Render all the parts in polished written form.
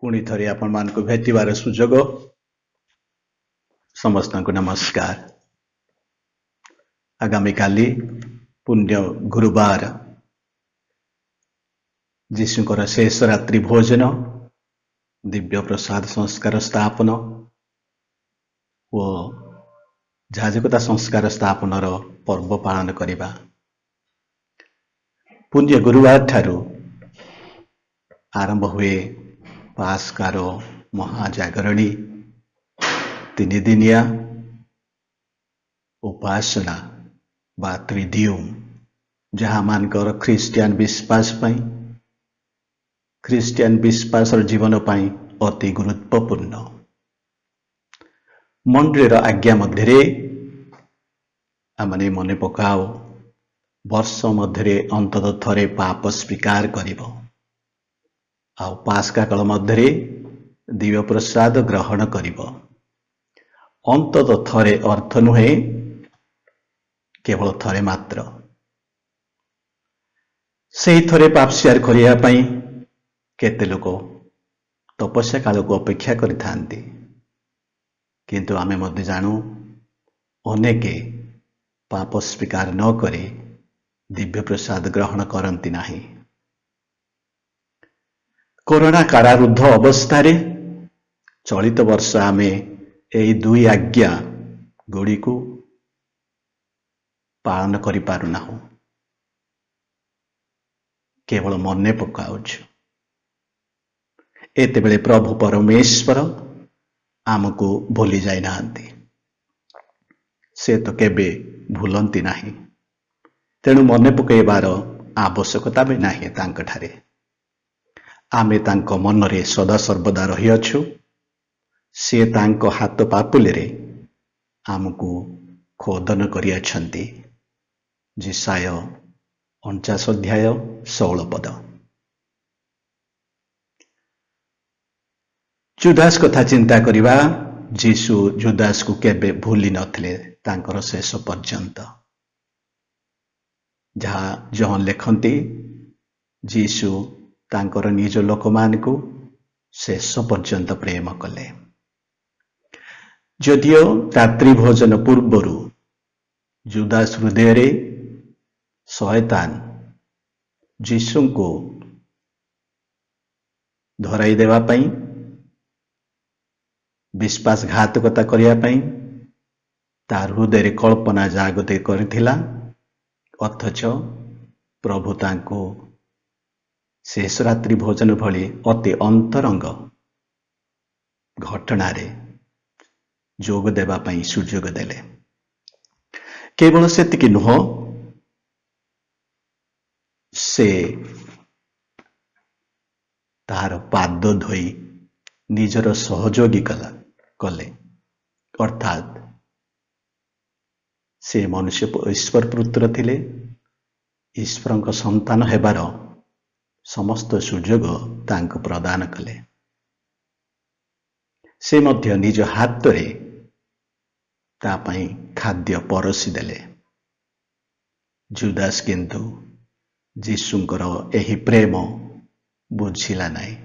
पुणी थरे आपण मानक भेटिबार सुजोग समस्त को नमस्कार। आगामी काली पुण्य गुरुवार जीशुकर शेष रात्रि भोजन दिव्य प्रसाद संस्कार स्थापन व जाजकता संस्कार स्थापन पर्व पालन करिबा। पुण्य गुरुवार ठारू आरंभ हुए पास्कार महाजागरणी तीन दिनिया उपासना बा त्रिदियम जहाँ मानकर ख्रिस्टियान विश्वास पाई ख्रिस्टियान विश्वास जीवन पाई अति गुरुत्वपूर्ण। मंडलीर आज्ञा मध्य आमने मन पकाओ वर्ष मध्य अंतत थरे पाप स्वीकार करिबो आ पास्का काल मध्य दिव्य प्रसाद ग्रहण करिबो। अंतत थरे अर्थ नुहे केवल थरे मात्र। से थरे पाप स्वीकार करिया पई केते लोक तपस्या काल को अपेक्षा करिथांती, किंतु आमे मध्य जानू अनेके पाप स्वीकार न करे दिव्य प्रसाद ग्रहण करती नहीं। कोरोना कारारुद्ध अवस्था चलित वर्ष आमे एई दुई आज्ञा गुड़ी को पालन करि पारुना, केवल मने पकाउछु। एते बेले प्रभु परमेश्वर आमको भूली जाई नांती, से तो केबे भूलंती नहीं। तेणु मने पकेबार आवश्यकता भी नहीं तांक ठारे। आमे तांक मनरे सदा सर्वदा रही अछु। से तांक हाथ पापुले आमको खोदन करियाछंती। जिसाय 49 अध्याय 16 पद। जुदास कथा चिंता करिबा। जीशु जुदास को केबे भूली नथिले तांकर शेष पर्यंत। जहाँ जहाँ लेखंती जीशु तांकर निज लोक मान को शेष पर्यंत प्रेम कले। जदियो रात्रि भोजन पूर्वरु जुदास हृदय रे शैतान जीशु को धराई देवा पई विश्वासघातकता करिया पई तार हृदय कल्पना जागते करथिला, अथच प्रभु तांको शेष रात्रि भोजन भली अति अंतरंग घटना रे जोग देवा पई सुजोग देले। केवल सेतिकी नुह, से तार पाद धोई निजर सहयोगी कले, अर्थात से मनुष्य ईश्वर पुत्र थिले। ईश्वर संतान हेबार समस्त सुजोग तांको प्रदान कले। से मध्य निज हाथ रे तापाई खाद्य परसी देले। जुदास किंतु जीशुंकर एही प्रेम बुझिला नहीं।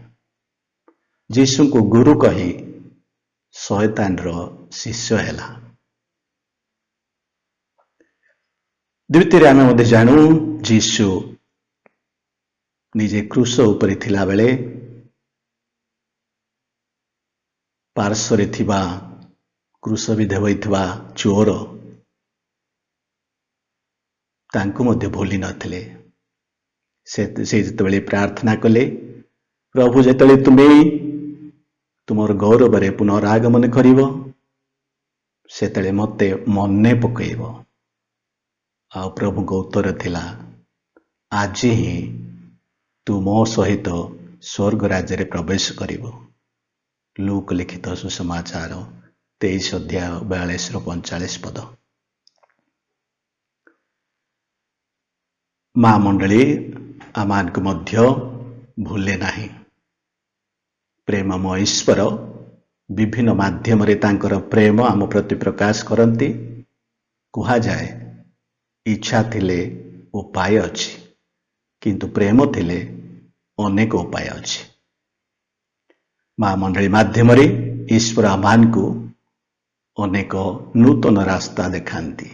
जीशु को गुरु कही शैतान रो शिष्य हेला। द्वितीय आमे मध्य जानू जीशु निजे क्रूस उपरि थिला बेले पार्श्वरे थिबा क्रूसविधे होइथिबा चोर तांको मध्य भूली नथिले। से जेतेबेले प्रार्थना कले, प्रभु जेतेबेले तुमे तुमर गौरव रे पुनरागमन करिवो सेतेबेले मते मने पकइबो। आ प्रभु को उत्तर थिला, आज ही तू मो सहित स्वर्ग राज्य रे प्रवेश करिवो। लूक लिखित सुसमाचार 23 अध्याय 42 45 पद। मां मंडली आमान को मध्य भूले नाही। प्रेममय ईश्वर विभिन्न माध्यम रे तांकर प्रेम आम प्रति प्रकाश करती। कहा जाए इच्छा थिले उपाय अछि किंतु प्रेम थिले अनेक उपाय अछि। मां मंडली माध्यम ईश्वर आमान को अनेक नूतन रास्ता देखाती।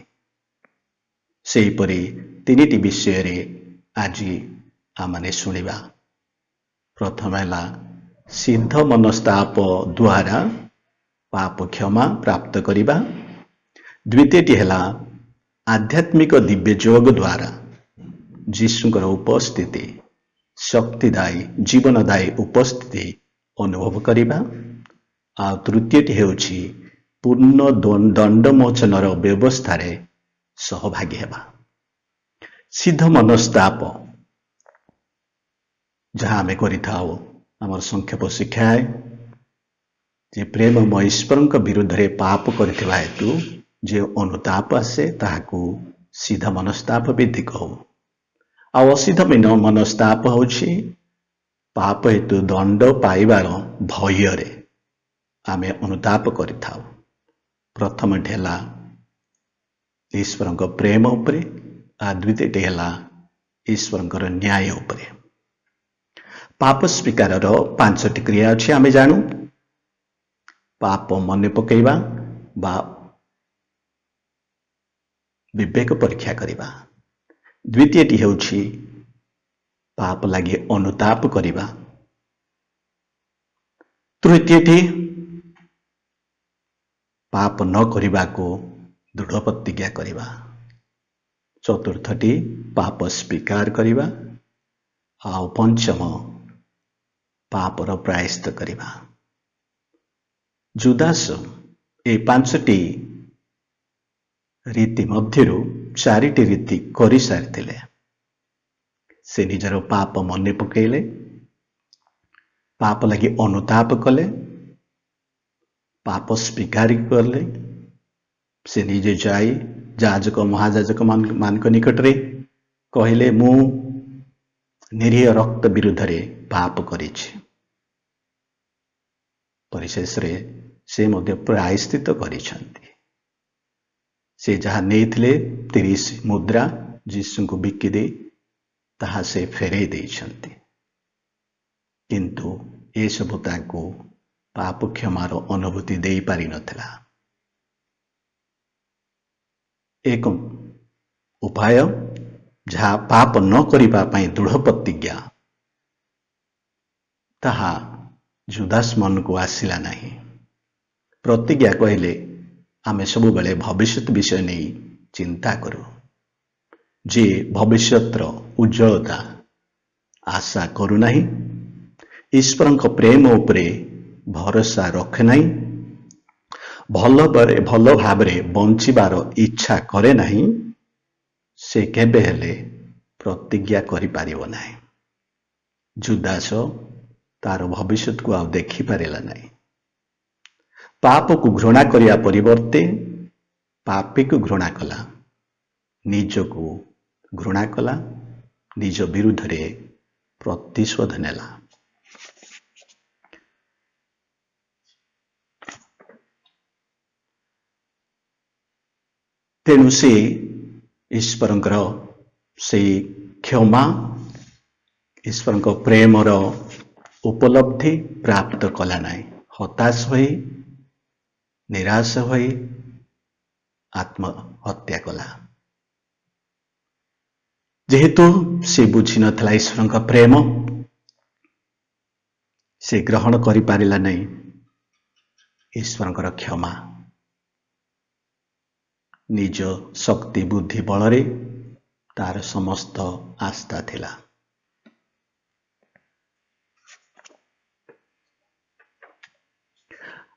सेहीपरि तीनिटी विषय रे आज आमने शुणिबा। प्रथम है सिद्ध मनस्ताप द्वारा पाप क्षमा प्राप्त करिबा। द्वितीयटी है आध्यात्मिक दिव्य जोग द्वारा जीशुଙ୍କର उपस्थिति शक्तिदायी जीवनदायी उपस्थिति अनुभव करिबा। आ तृतीयटी हेउछि पूर्ण दंडमोचनर व्यवस्था सहभागी हेबा। सिद्ध मनस्ताप जहाँ आम करिथाओ आमर संक्षेप शिक्षा है जे प्रेममय ईश्वरଙ୍କ विरुद्धରେ पाप କରିଥିବା हेतु जे अनुताप आसे ताहाकू सिद्ध मनस्ताप विधि कहू। आ असिद्ध मनस्ताप होछि पाप हेतु दंड पाइबार भୟରେ आमे अनुताप करिथाओ। प्रथम ढेला ईश्वरଙ୍କ प्रेम उपरे आ द्वितीय ढेला ईश्वरଙ୍କର न्याय उपरे। पाप स्वीकारर 5टी क्रिया अछि आमे जानू। पाप मने पकेइबा बा विवेक परीक्षा करिबा। द्वितीयटी हेउछि पाप लागि अनुताप करिबा। तृतीयटी पाप न करिबा को दृढ़ प्रतिज्ञा करिबा। चतुर्थटी पाप स्वीकार करिबा। आ पंचम पापर प्रायश्चित करिबा। जुदास ए 5टी रीति मध्यरु 4टी रीति करि सारिथिले। से निजर पाप मने पकेइले, पाप लगी अनुताप कले, पाप स्वीकार करले। से निजे जाई जाजक महाजाजक मान निकट रे कहले मु निरीह रक्त विरुद्ध रे पाप करिछि। परिशेष रे से मध्य प्रायश्चित करिछन्ति। से जहाँ नेइथिले 30 मुद्रा जीशु को बिकी दे ताहा से फेरे देइछन्ति। किंतु ए सबु ताको पाप क्षमार अनुभूति देई पारि नथिला। एक उपाय जहाँ पाप न करिबा पई दृढ़ प्रतिज्ञा ताहा जुदास मन को आसिला नहीं। प्रतिज्ञा कहले आमे सबु बेले भविष्यत विषय नहीं चिंता करू। जे भविष्यतर उज्ज्वलता आशा करू नहीं, ईश्वरଙ୍କ प्रेम उपरे भरोसा रखे नहीं, भल भावरे बंचिबार इच्छा करे नहीं, से केबे हेले प्रतिज्ञा करि पारिबो नहीं। जुदास तार भविष्यत को आउ देखि पारिला नहीं। पाप को घृणा करिया परिवर्ते पापी को घृणा कला, निज को घृणा कला, निज विरुद्ध रे प्रतिशोध नेला। तेणु से ईश्वरଙ୍କର सेई क्षमा ईश्वरଙ୍କ प्रेमर उपलब्धि प्राप्त कला नहीं। हताश होई निराश होई आत्महत्या कला। जेहेतु से बुझी नथला ईश्वरଙ୍କ प्रेम, से ग्रहण करि पारिला नहीं ईश्वरଙ୍କର क्षमा। निज शक्ति बुद्धि बलरे तार समस्त आस्था थिला।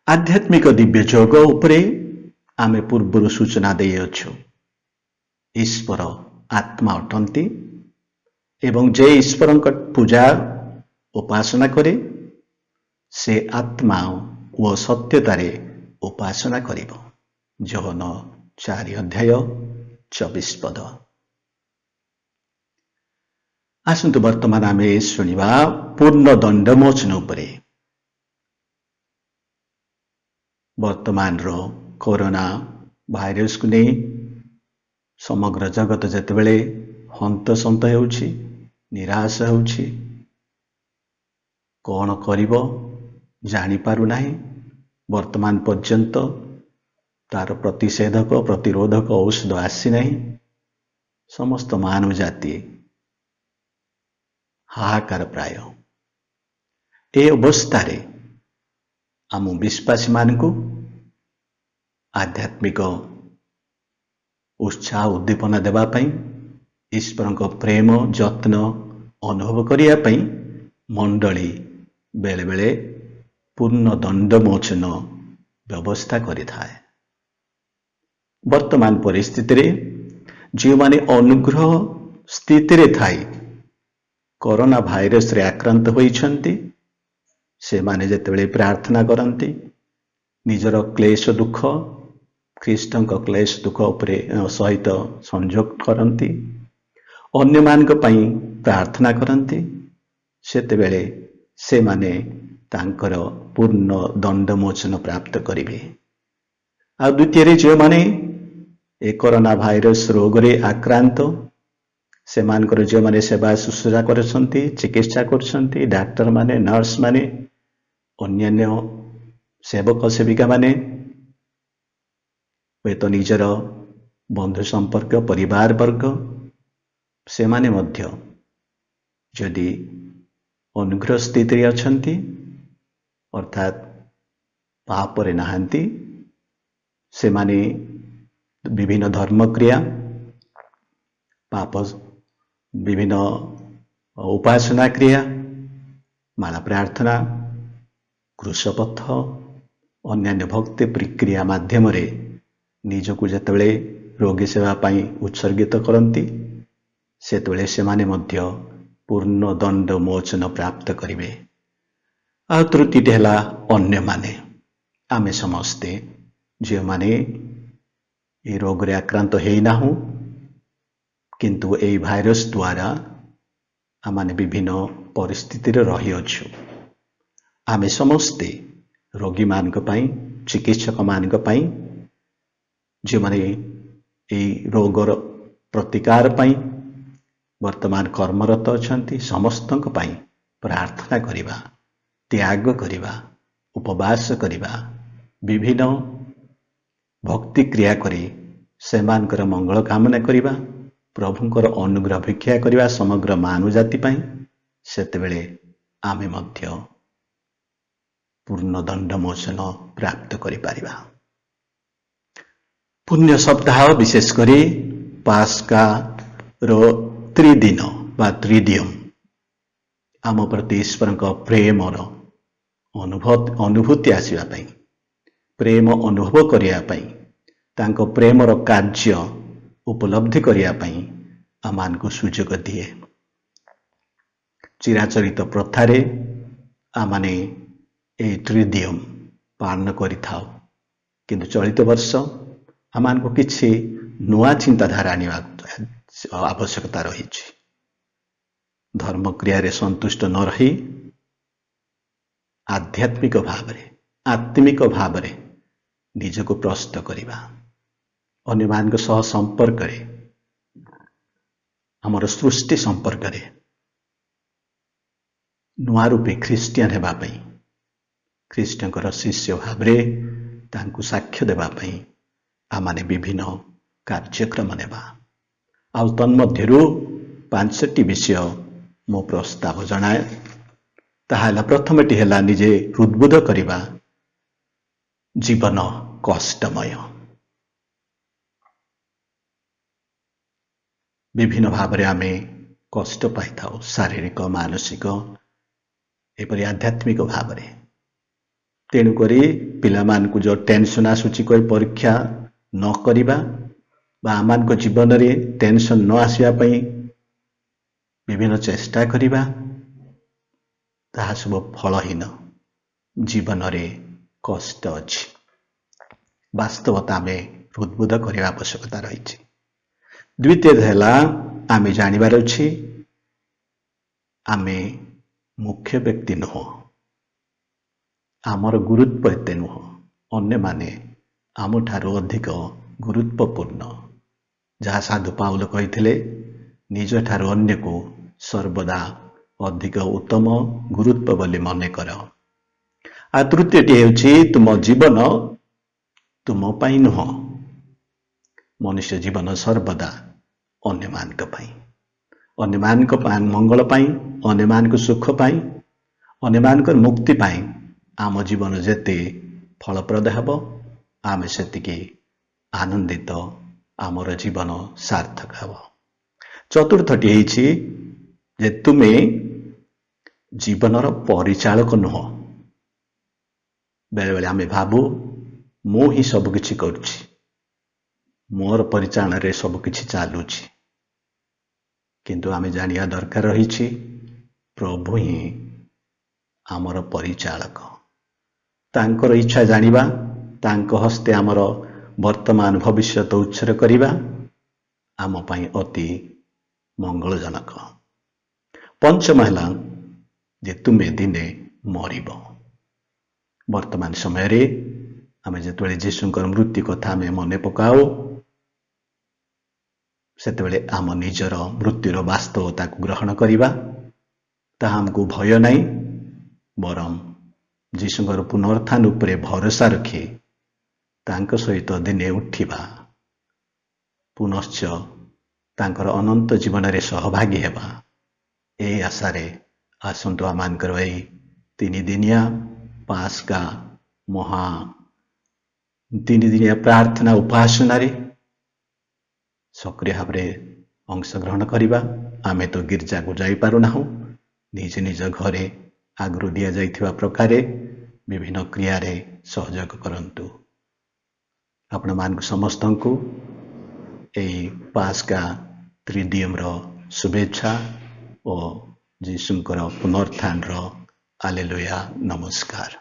आध्यात्मिक दिव्य जोग उपरे आमे पूर्व सूचना दे अच्छु। ईश्वर आत्मा अटंती एवं जे ईश्वर पूजा उपासना करे से आत्मा व सत्यतारे उपासना करिबो। जोहन 4 अध्याय 24 पद। आसंतु वर्तमान आमे शुणिबा पूर्ण दंडमोचन उपरे। वर्तमान रो कोरोना भाइरस को नहीं ସମଗ୍ର ଜଗତ ଯେତେବେଳେ ହନ୍ତସନ୍ତ ହେଉଛି, ନିରାଶ ହେଉଛି, କ'ଣ କରିବ ଜାଣିପାରୁନାହିଁ, ବର୍ତ୍ତମାନ ପର୍ଯ୍ୟନ୍ତ ତାର ପ୍ରତିଷେଧକ ପ୍ରତିରୋଧକ ଔଷଧ ଆସିନାହିଁ। ସମସ୍ତ ମାନବ ଜାତି ହାହାକାର ପ୍ରାୟ। ଏ ଅବସ୍ଥାରେ ଆମ ବିଶ୍ୱାସୀମାନଙ୍କୁ ଆଧ୍ୟାତ୍ମିକ ଉତ୍ସାହ ଉଦ୍ଦୀପନା ଦେବା ପାଇଁ, ଈଶ୍ୱରଙ୍କ ପ୍ରେମ ଯତ୍ନ ଅନୁଭବ କରିବା ପାଇଁ ମଣ୍ଡଳୀ ବେଳେବେଳେ ପୂର୍ଣ୍ଣ ଦଣ୍ଡମୋଚନ ବ୍ୟବସ୍ଥା କରିଥାଏ। ବର୍ତ୍ତମାନ ପରିସ୍ଥିତିରେ ଯେଉଁମାନେ ଅନୁଗ୍ରହ ସ୍ଥିତିରେ ଥାଇ କରୋନା ଭାଇରସରେ ଆକ୍ରାନ୍ତ ହୋଇଛନ୍ତି, ସେମାନେ ଯେତେବେଳେ ପ୍ରାର୍ଥନା କରନ୍ତି, ନିଜର କ୍ଲେଶ ଦୁଃଖ ଖ୍ରୀଷ୍ଟଙ୍କ କ୍ଲେଶ ଦୁଃଖ ଉପରେ ସହିତ ସଂଯୋଗ କରନ୍ତି, ଅନ୍ୟମାନଙ୍କ ପାଇଁ ପ୍ରାର୍ଥନା କରନ୍ତି, ସେତେବେଳେ ସେମାନେ ତାଙ୍କର ପୂର୍ଣ୍ଣ ଦଣ୍ଡମୋଚନ ପ୍ରାପ୍ତ କରିବେ। ଆଉ ଦ୍ୱିତୀୟରେ ଯେଉଁମାନେ ଏ କରୋନା ଭାଇରସ ରୋଗରେ ଆକ୍ରାନ୍ତ, ସେମାନଙ୍କର ଯେଉଁମାନେ ସେବା ଶୁଶ୍ରୂଷା କରୁଛନ୍ତି, ଚିକିତ୍ସା କରୁଛନ୍ତି, ଡାକ୍ତରମାନେ, ନର୍ସମାନେ, ଅନ୍ୟାନ୍ୟ ସେବକ ସେବିକାମାନେ ହୁଏତ ନିଜର ବନ୍ଧୁ ସମ୍ପର୍କ ପରିବାର ବର୍ଗ, ସେମାନେ ମଧ୍ୟ ଯଦି ଅନୁଗ୍ରହ ସ୍ଥିତିରେ ଅଛନ୍ତି, ଅର୍ଥାତ୍ ପାପରେ ନାହାନ୍ତି, ସେମାନେ ବିଭିନ୍ନ ଧର୍ମକ୍ରିୟା, ପାପ ବିଭିନ୍ନ ଉପାସନା କ୍ରିୟା, ମାଳା ପ୍ରାର୍ଥନା, କୃଷପଥ, ଅନ୍ୟାନ୍ୟ ଭକ୍ତି ପ୍ରକ୍ରିୟା ମାଧ୍ୟମରେ ନିଜକୁ ଯେତେବେଳେ ରୋଗୀ ସେବା ପାଇଁ ଉତ୍ସର୍ଗିତ କରନ୍ତି, ସେତେବେଳେ ସେମାନେ ମଧ୍ୟ ପୂର୍ଣ୍ଣ ଦଣ୍ଡ ମୋଚନ ପ୍ରାପ୍ତ କରିବେ। ଆଉ ତୃତୀୟଟି ହେଲା ଅନ୍ୟମାନେ। ଆମେ ସମସ୍ତେ ଯେଉଁମାନେ ଏ ରୋଗରେ ଆକ୍ରାନ୍ତ ହେଇନାହୁଁ, କିନ୍ତୁ ଏହି ଭାଇରସ୍ ଦ୍ୱାରା ଆମମାନେ ବିଭିନ୍ନ ପରିସ୍ଥିତିରେ ରହିଅଛୁ। ଆମେ ସମସ୍ତେ ରୋଗୀମାନଙ୍କ ପାଇଁ, ଚିକିତ୍ସକମାନଙ୍କ ପାଇଁ, ଯେଉଁମାନେ ଏହି ରୋଗର ପ୍ରତିକାର ପାଇଁ ବର୍ତ୍ତମାନ କର୍ମରତ ଅଛନ୍ତି, ସମସ୍ତଙ୍କ ପାଇଁ ପ୍ରାର୍ଥନା କରିବା, ତ୍ୟାଗ କରିବା, ଉପବାସ କରିବା, ବିଭିନ୍ନ ଭକ୍ତି କ୍ରିୟା କରି ସେମାନଙ୍କର ମଙ୍ଗଳ କାମନା କରିବା, ପ୍ରଭୁଙ୍କର ଅନୁଗ୍ରହ ଭିକ୍ଷା କରିବା ସମଗ୍ର ମାନବ ଜାତି ପାଇଁ, ସେତେବେଳେ ଆମେ ମଧ୍ୟ ପୂର୍ଣ୍ଣ ଦଣ୍ଡମୋଚନ ପ୍ରାପ୍ତ କରିପାରିବା। ପୁଣ୍ୟ ସପ୍ତାହ ବିଶେଷ କରି ପାସ୍କାର ତ୍ରିଦିନ ବା ତ୍ରିଦିୟମ୍ ଆମ ପ୍ରତି ଈଶ୍ୱରଙ୍କ ପ୍ରେମର ଅନୁଭୂତି ଆସିବା ପାଇଁ, ପ୍ରେମ ଅନୁଭବ କରିବା ପାଇଁ, ତାଙ୍କ ପ୍ରେମର କାର୍ଯ୍ୟ ଉପଲବ୍ଧି କରିବା ପାଇଁ ଆମମାନଙ୍କୁ ସୁଯୋଗ ଦିଏ। ଚିରାଚରିତ ପ୍ରଥାରେ ଆମମାନେ ଏହି ତ୍ରିଦିୟମ୍ ପାଳନ କରିଥାଉ, କିନ୍ତୁ ଚଳିତ ବର୍ଷ ଆମମାନଙ୍କୁ କିଛି ନୂଆ ଚିନ୍ତାଧାରା ଆଣିବାକୁ ଆବଶ୍ୟକତା ରହିଛି। ଧର୍ମକ୍ରିୟାରେ ସନ୍ତୁଷ୍ଟ ନ ରହି ଆଧ୍ୟାତ୍ମିକ ଭାବରେ, ଆତ୍ମିକ ଭାବରେ ନିଜକୁ ପ୍ରସ୍ତୁତ କରିବା, ଅନ୍ୟମାନଙ୍କ ସହ ସମ୍ପର୍କରେ, ଆମର ସୃଷ୍ଟି ସମ୍ପର୍କରେ ନୂଆ ରୂପେ ଖ୍ରୀଷ୍ଟିଆନ ହେବା ପାଇଁ, ଖ୍ରୀଷ୍ଟଙ୍କର ଶିଷ୍ୟ ଭାବରେ ତାଙ୍କୁ ସାକ୍ଷ୍ୟ ଦେବା ପାଇଁ ଆମମାନେ ବିଭିନ୍ନ କାର୍ଯ୍ୟକ୍ରମ ନେବା। ଆଉ ତନ୍ମଧ୍ୟରୁ 5ଟି ବିଷୟ ମୁଁ ପ୍ରସ୍ତାବ ଜଣାଏ। ତାହା ହେଲା, ପ୍ରଥମଟି ହେଲା ନିଜେ ହୃଦ୍ବୋଧ କରିବା ଜୀବନ କଷ୍ଟମୟ। ବିଭିନ୍ନ ଭାବରେ ଆମେ କଷ୍ଟ ପାଇଥାଉ, ଶାରୀରିକ, ମାନସିକ, ଏପରି ଆଧ୍ୟାତ୍ମିକ ଭାବରେ। ତେଣୁକରି ପିଲାମାନଙ୍କୁ ଯେଉଁ ଟେନସନ୍ ଆସୁଛି କହି ପରୀକ୍ଷା ନ କରିବା ବା ଆମମାନଙ୍କ ଜୀବନରେ ଟେନସନ୍ ନ ଆସିବା ପାଇଁ ବିଭିନ୍ନ ଚେଷ୍ଟା କରିବା, ତାହା ସବୁ ଫଳହୀନ। ଜୀବନରେ କଷ୍ଟ ଅଛି, ବାସ୍ତବତା ଆମେ ହୃଦ୍ବୋଧ କରିବା ଆବଶ୍ୟକତା ରହିଛି। ଦ୍ୱିତୀୟ ହେଲା, ଆମେ ଜାଣିବାର ଅଛି ଆମେ ମୁଖ୍ୟ ବ୍ୟକ୍ତି ନୁହଁ, ଆମର ଗୁରୁତ୍ୱ ଏତେ ନୁହଁ, ଅନ୍ୟମାନେ ଆମଠାରୁ ଅଧିକ ଗୁରୁତ୍ୱପୂର୍ଣ୍ଣ। जहाँ साधु पाउल कहिथिले निज ठारू अन्य को सर्वदा अधिक उत्तम गुरुत्व बोली मन कर। आ तृतीयटी हेउछि तुम जीवन तुम पाई नुह, मनुष्य जीवन सर्वदा अन्य मानक पाई, अन्य मानक मंगल पाई, अन्य मानक सुख पाई, अन्य मानक मुक्ति पाई आम जीवन जेते फलप्रद हेब आमे सेतिके आनंदित आमर जीवन सार्थक हेब। चतुर्थटी हेछि जे तुमे जीवनर परिचालक नुह। बेले बेले आमे भाबु मु ही सब किछि करूछि, मोर परिचालन रे सब किछि चालुछि, किंतु आमे जानिया दरकार रहिछि प्रभु ही आमर परिचालक। तांकर इच्छा जानिबा, तांको हस्ते आमर वर्तमान भविष्यत उच्छर करिबा आम पई अति मंगलजनक। पंचम हैला जे तुमे दिने मरिब। वर्तमान समय रे आमे जेतबेले जीशुंकर मृत्यु कथा आमे मने पकाओ सेतबेले आम निजर मृत्युर वास्तवता को ग्रहण करिबा, ताहा हमको भय नाही बरम जीशुंकर पुनरुत्थान उपरे भरोसा रखी तांको सहित दिने उठिबा, पुनश्च तांकर अनंत जीवन रे सहभागी हेबा। ए आशारे आसंतु आमानकर एई 3 दिनिया पास्का महा 3 दिनिया प्रार्थना उपासना रे सक्रिय भाव अंशग्रहण करिबा। आमे तो गिर्जा को जाई पारु नाहु, निज निज घरे आगु दिया जाइथिबा प्रकारे विभिन्न क्रिया रे सहयोग करंतु। आपण मान समस्त को एई पास्का त्रिदियम रो शुभेच्छा और जीशुंकर पुनरुत्थान रो हालेलुया नमस्कार।